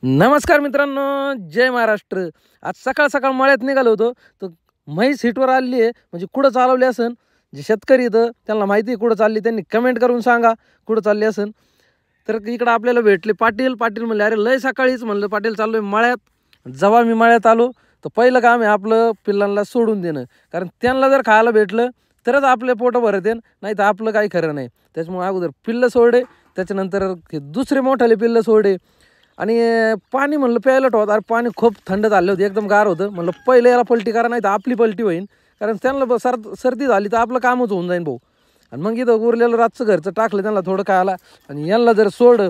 नमस्कार मित्रांनो, जय महाराष्ट्र. आज सकाळ सकाळ मळ्यात निघालो होतो. तर म्हैस हिटवर आली आहे, म्हणजे कुठं चालवली असन. जे शेतकरी इथं त्यांना माहिती आहे कुठं चालली, त्यांनी कमेंट करून सांगा कुठं चालली असन. तर इकडं आपल्याला भेटले पाटील. पाटील म्हणले, अरे लय सकाळीच म्हणलं पाटील चाललोय मळ्यात. जेव्हा मी मळ्यात आलो तर पहिलं काम आहे आपलं पिल्लांना सोडून देणं, कारण त्यांना जर खायला भेटलं तरच आपले पोटं भरत येईल, नाही तर आपलं काही खरं नाही. त्याच्यामुळे अगोदर पिल्लं सोडे, त्याच्यानंतर हे दुसरे मोठाले पिल्लं सोडे. आणि पाणी म्हणलं प्यायला ठेवत. अरे पाणी खूप थंड झालं होतं, एकदम गार होतं. म्हणलं पहिलं याला पलटी करा, नाही तर आपली पलटी होईल, कारण त्यांना सर्दी झाली तर आपलं कामच होऊन जाईन भाऊ. आणि मग इथं उरलेलं रातचं घरचं टाकलं त्यांना थोडं खायला. आणि यांना जर सोड,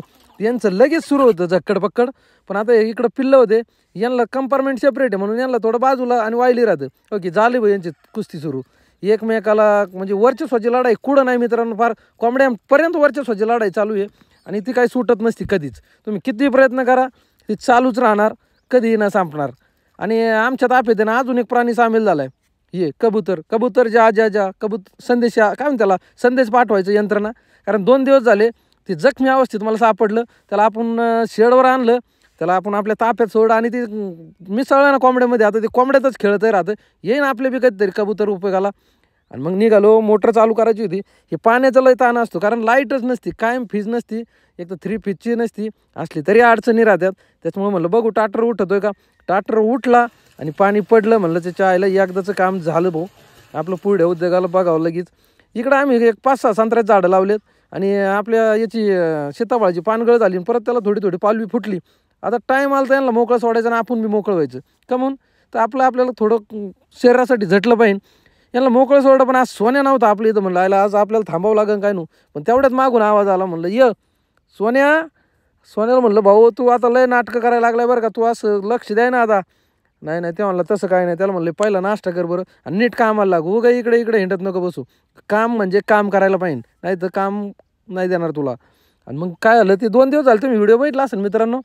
यांचं लगेच सुरू होतं झक्कड पक्कड. पण आता इकडं पिल्लं होते, यांना कंपार्टमेंट सेपरेट आहे म्हणून यांना थोडं बाजूला आणि वायली राहतं. ओके, झाली भाई यांची कुस्ती सुरू. एकमेकाला म्हणजे वर्चस्वाची लढाई कुठं नाही मित्रांनो, फार कोंबड्यांपर्यंत वर्चस्वाची लढाई चालू आहे. आणि ती काही सुटत नसती कधीच. तुम्ही किती प्रयत्न करा ती चालूच राहणार, कधीही न संपणार. आणि आमच्या ताफ्यात ना अजून एक प्राणी सामील झाला आहे, ये कबूतर. कबूतर जा संदेश, काय म्हणते त्याला, संदेश पाठवायचं यंत्रणा. कारण 2 दिवस झाले ते जखमी अवस्थेत मला सापडलं. त्याला आपण शेडवर आणलं, त्याला आपण आपल्या ताफ्यात सोडलं आणि ते मिसळलं ना कोंबड्यामध्ये. आता ते कोंबड्यातच खेळतही राहतं. येईन आपले बी कधीतरी कबूतर उपयोगाला. आणि मग निघालो. मोटर चालू करायची होती. हे पाण्याचा लय ताण असतो, कारण लाईटच नसती, कायम फीज नसती. एक तर 3 फीजची नसती, असली तरी अडचणी राहतात. त्याच्यामुळे म्हणलं बघू टाटर उठतोय का. टाटर उठला आणि पाणी पडलं. म्हणलं त्याच्या आईला एकदाचं काम झालं भाऊ. आपलं पुढे उद्योगाला बघावं लगेच. इकडं आम्ही एक 5-6 संत्र्याची झाडं लावलेत. आणि आपल्या याची सीताफळाची पानगळ झाली, परत त्याला थोडी थोडी पालवी फुटली. आता टाईम आला तर यांना मोकळं सोडायचं आणि आपण बी मोकळं व्हायचं. का म्हणून तर आपल्याला थोडं शरीरासाठी झटलं पाहिजे. यांना मोकळं सोडलं. पण आज सोन्या नव्हता आपल्या इथं. म्हणलं आयला आज आपल्याला थांबावं लागेल काय नू. पण तेवढ्यात मागून आवाज आला. म्हणलं सोन्या. सोन्याला म्हणलं भाऊ तू आता लय नाटकं करायला लागलाय बरं का, तू असं लक्ष द्याय ना आता. नाही नाही, ते म्हणलं तसं काय नाही. त्याला म्हणलं पहिला नाश्ता कर बरं आणि नीट कामाला लागू. उगा इकडे इकडे हिंडत नको बसू. काम म्हणजे काम करायला पाहिजे, नाही तर काम नाही देणार तुला. आणि मग काय झालं, ते 2 दिवस झाले, तुम्ही व्हिडिओ बघितला असेल मित्रांनो.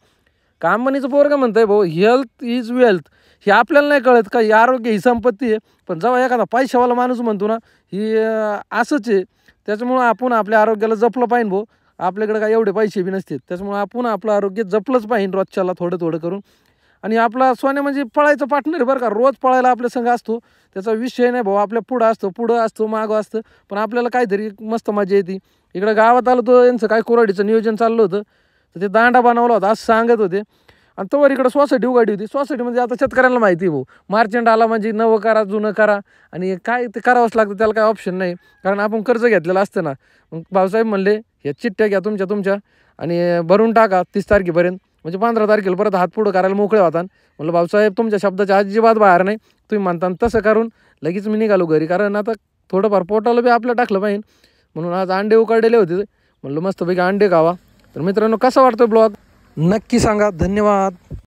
कंपनीचं पोरगं म्हणतंय भाऊ हेल्थ इज वेल्थ. हे आपल्याला नाही कळत का, ही आरोग्य ही संपत्ती आहे. पण जेव्हा एखादा पैशावाला माणूस म्हणतो ना ही असंच आहे. त्याच्यामुळं आपण आपल्या आरोग्याला जपलं पाहिजे भाऊ. आपल्याकडे काय एवढे पैसे बी नसतात, त्याच्यामुळे आपण आपलं आरोग्य जपलंच पाहिजे रोजच्याला थोडं थोडं करून. आणि आपला सोन्या म्हणजे पळायचं पार्टनर आहे बरं का, रोज पळायला आपल्या संग असतो. त्याचा विषय नाही भाऊ. आपल्या पुढं असतो मागं असतं, पण आपल्याला काहीतरी मस्त मजा येते. इकडं गावात आलं तर यांचं काय कुऱ्हाडीचं नियोजन चाललं होतं, तर ते दांडा बनवला होता असं सांगत होते. आणि तोवर इकडं सोसायटी उघाडी होती. सोसायटीमध्ये आता शेतकऱ्यांना माहिती आहे भाऊ, मार्चंट आला म्हणजे नवं करा जुनं करा. आणि काय ते करावंच लागतं, त्याला काय ऑप्शन नाही, कारण आपण कर्ज घेतलेलं असतं ना. मग भाऊसाहेब म्हणले ह्या चिठ्ठ्या घ्या तुमच्या आणि भरून टाका 30 तारखेपर्यंत, म्हणजे 15 तारखेला परत हात पुढं करायला मोकळे होतात. म्हणलं भाऊसाहेब तुमच्या शब्दाच्या अजिबात बाहेर नाही, तुम्ही म्हणता तसं करून लगेच मी निघालो घरी. कारण आता थोडंफार पोटाला बी आपलं टाकलं पाहिजे. म्हणून आज अंडे उकडलेले होते, म्हणलं मस्तपैकी अंडे खावा. तर मित्रांनो कसा वाटतो ब्लॉग नक्की सांगा. धन्यवाद.